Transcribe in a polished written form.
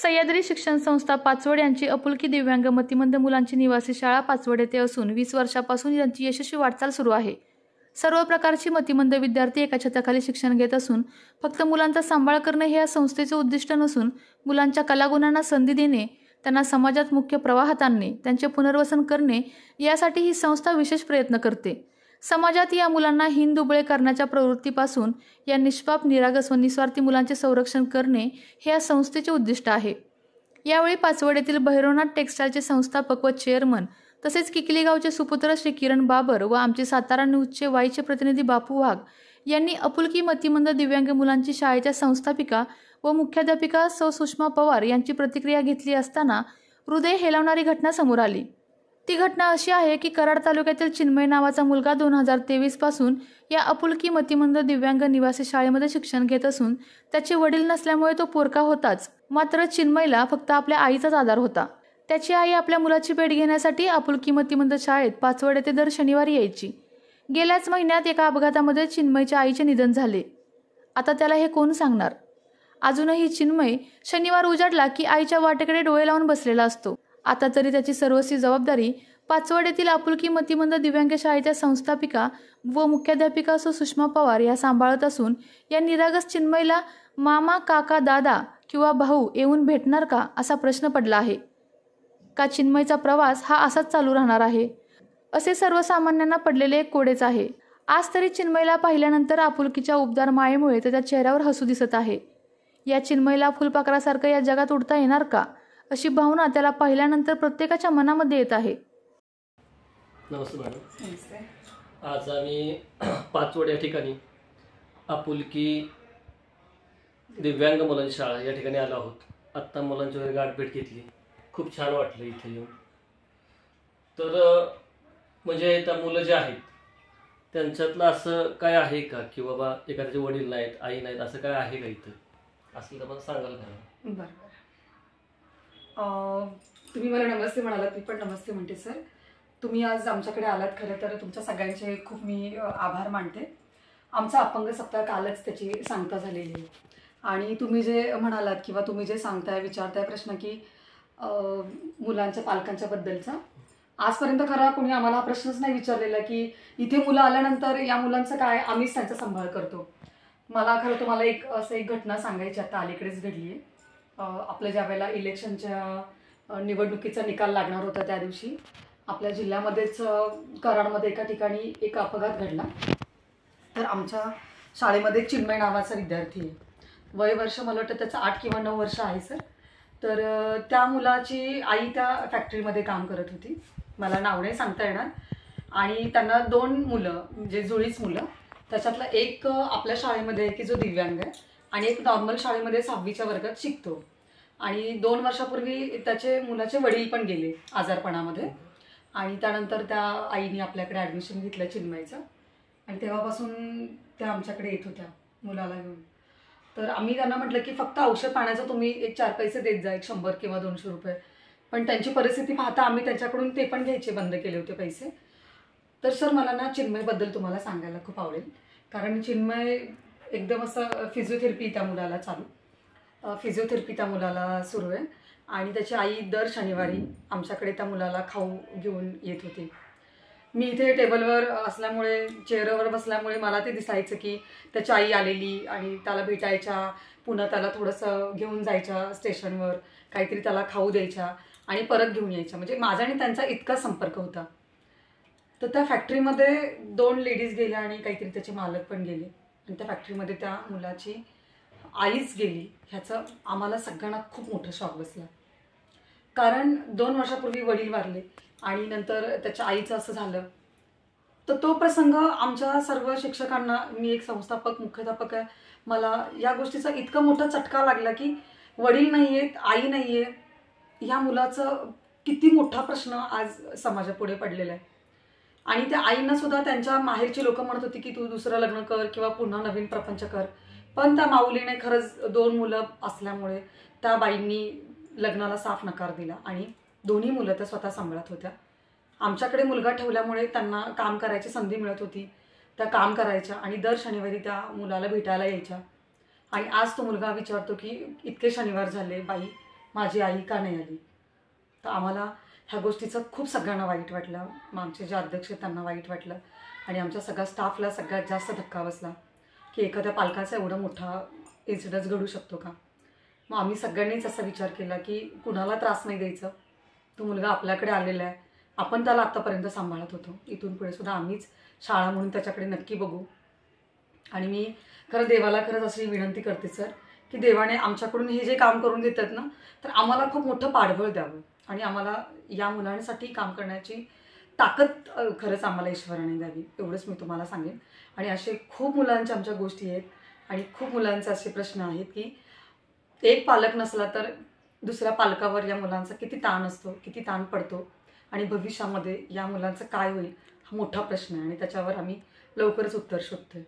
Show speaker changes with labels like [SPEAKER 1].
[SPEAKER 1] सह्याद्री शिक्षण संस्था पाचवड यांची अपुलकी दिव्यांग मतिमंद मुलांची निवासी शाळा पाचवड येथे असून 20 वर्षापासून त्यांची यशस्वी वाटचाल सुरू आहे। सर्व प्रकारची मतिमंद विद्यार्थी एका छताखाली शिक्षण घेत असून फक्त मुलांचा सांभाळ करणे हे या संस्थेचे उद्दिष्ट नसून मुलांच्या कलागुणांना संधी देणे, त्यांना समाजात मुख्य प्रवाहात आणणे, त्यांचे पुनर्वसन करणे यासाठी ही संस्था विशेष प्रयत्न करते। समाजात या मुलांना हीनदुबळे करण्याच्या प्रवृत्तीपासून या निष्पाप, निरागस व निस्वार्थी मुलांचे संरक्षण करणे हे या संस्थेचे उद्दिष्ट आहे। यावेळी पाचवड येथील भैरवनाथ टेक्सटाईलचे संस्थापक व चेअरमन तसेच किकली गावचे सुपुत्र श्री किरण बाबर व आमचे सातारा न्यूजचे वाईचे प्रतिनिधी बापू वाघ यांनी अपुलकी मतिमंद दिव्यांग मुलांची शाळेच्या संस्थापिका व मुख्याध्यापिका सौ सुषमा पवार यांची प्रतिक्रिया घेतली असताना हृदय हेलावणारी घटना समोर आली। ती घटना अशी आहे की कराड तालुक्यातील चिन्मय नावाचा मुलगा 2023 पासून या अपुलकी मतिमंद दिव्यांग निवासी शाळेमध्ये शिक्षण घेत असून त्याचे वडील नसल्यामुळे तो पोरका होताच, मात्र चिन्मयला फक्त आपल्या आईचाच आधार होता। त्याची आई आपल्या मुलाची भेट घेण्यासाठी अपुलकी मतिमंद शाळेत पाचवड येथे दर शनिवारी यायची। गेल्याच महिन्यात एका अपघातामध्ये चिन्मयच्या आईचे निधन झाले। आता त्याला हे कोण सांगणार? अजूनही चिन्मय शनिवार उजाडला की आईच्या वाटेकडे डोळे लावून बसलेला असतो। आता तरी त्याची सर्वस्वी जबाबदारी पाचवड येथील अपुलकी मतिमंद दिव्यांग शाळेच्या संस्थापिका व मुख्याध्यापिका सौ सुषमा पवार या सांभाळत असून या निरागस चिन्मयला मामा, काका, दादा किंवा भाऊ येऊन भेटणार का असा प्रश्न पडला आहे। का चिन्मयचा प्रवास हा असाच चालू राहणार आहे असे सर्वसामान्यांना पडलेले एक कोडेच आहे। आज तरी चिन्मयला पाहिल्यानंतर आपुलकीच्या उबदार मायेमुळे त्याच्या चेहऱ्यावर हसू दिसत आहे। या चिन्मयला फुलपाखरासारखं या जगात उडता येणार का अशी भावना त्याला पाहिल्यानंतर प्रत्येकाच्या मनामध्ये येत आहे।
[SPEAKER 2] नमस्ते मॅडम, आज आम्ही पाचवड या ठिकाणी आपुलकी दिव्यांग मुलांची शाळा या ठिकाणी आलो आहोत। आत्ता मुलांची वगैरे गाठभेट घेतली, खूप छान वाटलं इथे येऊन। तर म्हणजे त्या मुलं जे आहेत त्यांच्यातलं असं काय आहे का की बाबा एखाद्याचे वडील नाहीत, आई नाहीत, असं काय आहे का इथं? असं तर मला सांगाल का?
[SPEAKER 3] बरं, तुम्ही मला नमस्ते म्हणालात, मी पण नमस्ते म्हणते सर। तुम्ही आज आमच्याकडे आलात, खरं तर तुमच्या सगळ्यांचे खूप मी आभार मानते। आमचा अपंग सप्ताह कालच त्याची सांगता झालेली आहे आणि तुम्ही जे म्हणालात किंवा तुम्ही जे सांगताय, विचारताय प्रश्न की मुलांच्या पालकांच्या बद्दलचा, आजपर्यंत खरा कोणी आम्हाला हा प्रश्नच नाही विचारलेला की इथे मुलं आल्यानंतर या मुलांचं काय, आम्हीच त्यांचा सांभाळ करतो। मला खरं तुम्हाला एक घटना सांगायची आता अलीकडेच घडली आहे। आपल्या ज्या वेळेला इलेक्शनच्या निवडणुकीचा निकाल लागणार होता त्या दिवशी आपल्या जिल्ह्यामध्येच कराडमध्ये एका ठिकाणी एक अपघात घडला। तर आमच्या शाळेमध्ये चिन्मय नावाचा विद्यार्थी आहे, वय वर्ष मला वाटतं त्याचं 8 किंवा 9 वर्ष आहे सर। तर त्या मुलाची आई त्या फॅक्टरीमध्ये काम करत होती, मला नाव नाही सांगता येणार। आणि त्यांना 2 मुलं म्हणजे जुळीच मुलं, त्याच्यातला एक आपल्या शाळेमध्ये की जो दिव्यांग आहे आणि एक नॉर्मल शाळेमध्ये 6वीच्या वर्गात शिकतो। आणि 2 वर्षापूर्वी त्याचे मुलाचे वडील पण गेले आजारपणामध्ये आणि त्यानंतर त्या आईने आपल्याकडे ॲडमिशन घेतलं चिन्मयचं आणि तेव्हापासून त्या आमच्याकडे येत होत्या मुलाला घेऊन। तर आम्ही त्यांना म्हटलं की फक्त औषध पाण्याचं तुम्ही एक 4 पैसे देत जा, एक 100 किंवा 200 रुपये, पण त्यांची परिस्थिती पाहता आम्ही त्यांच्याकडून ते पण घ्यायचे बंद केले होते पैसे। तर सर मला ना चिन्मयबद्दल तुम्हाला सांगायला खूप आवडेल, कारण चिन्मय एकदम असं फिजिओथेरपी त्या मुलाला फिजिओथेरपी त्या मुलाला सुरू आहे आणि त्याची आई दर शनिवारी आमच्याकडे त्या मुलाला खाऊ घेऊन येत होती। मी इथे टेबलवर असल्यामुळे, चेअरवर बसल्यामुळे मला ते दिसायचं की त्याची आई आलेली आणि त्याला भेटायच्या, पुन्हा त्याला थोडंसं घेऊन जायच्या स्टेशनवर, काहीतरी त्याला खाऊ द्यायच्या आणि परत घेऊन यायच्या, म्हणजे माझा आणि त्यांचा इतका संपर्क होता। तर त्या फॅक्टरीमध्ये 2 लेडीज गेल्या आणि काहीतरी त्याचे मालक पण गेले आणि त्या फॅक्टरीमध्ये त्या मुलाची आईच गेली, ह्याचं आम्हाला सगळ्यांना खूप मोठा शॉक बसला। कारण 2 वर्षापूर्वी वडील वारले आणि नंतर त्याच्या आईचं असं झालं। तर तो प्रसंग आमच्या सर्व शिक्षकांना, मी एक संस्थापक मुख्याध्यापक आहे, मला या गोष्टीचा इतका मोठा चटका लागला की वडील नाही आहेत, आई नाही आहे, ह्या मुलाचं किती मोठा प्रश्न आज समाजापुढे पडलेला आहे। आणि त्या आईंना सुद्धा त्यांच्या माहेरची लोक म्हणत होती की तू दुसरं लग्न कर किंवा पुन्हा नवीन प्रपंच कर, पण त्या माऊलीने खरंच 2 मुलं असल्यामुळे त्या बाईंनी लग्नाला साफ नकार दिला आणि 2ही मुलं त्या स्वतः सांभाळत होत्या। आमच्याकडे मुलगा ठेवल्यामुळे त्यांना काम करायची संधी मिळत होती, त्या काम करायच्या आणि दर शनिवारी त्या मुलाला भेटायला यायच्या। आणि आज तो मुलगा विचारतो की इतके शनिवार झाले बाई, माझी आई का नाही आली. तर आम्हाला ह्या गोष्टीचं खूप सगळ्यांना वाईट वाटलं. मग आमचे जे अध्यक्ष आहेत त्यांना वाईट वाटलं आणि आमच्या सगळ्या स्टाफला सगळ्यात जास्त धक्का बसला की एखाद्या पालकाचा एवढा मोठा इन्सिडन्स घडू शकतो का. मग आम्ही सगळ्यांनीच असा विचार केला की कुणाला त्रास नाही द्यायचं. तो मुलगा आपल्याकडे आलेला आहे, आपण त्याला आत्तापर्यंत सांभाळत होतो, इथून पुढे सुद्धा आम्हीच शाळा म्हणून त्याच्याकडे नक्की बघू. आणि मी खरं देवाला खरंच अशी विनंती करते सर की देवाने आमच्याकडून हे जे काम करून देतात ना, तर आम्हाला खूप मोठं पाठबळ द्यावं आणि आम्हाला या मुलांसाठी काम करण्याची ताकद खरंच आम्हाला ईश्वराने द्यावी, एवढंच मी तुम्हाला सांगेन. आणि असे खूप मुलांच्या आमच्या गोष्टी आहेत आणि खूप मुलांचे असे प्रश्न आहेत की एक पालक नसला तर दुसऱ्या पालकावर या मुलांचा किती ताण असतो, किती ताण पडतो आणि भविष्यामध्ये या मुलांचं काय होईल हा मोठा प्रश्न आहे आणि त्याच्यावर आम्ही लवकरच उत्तर शोधतोय.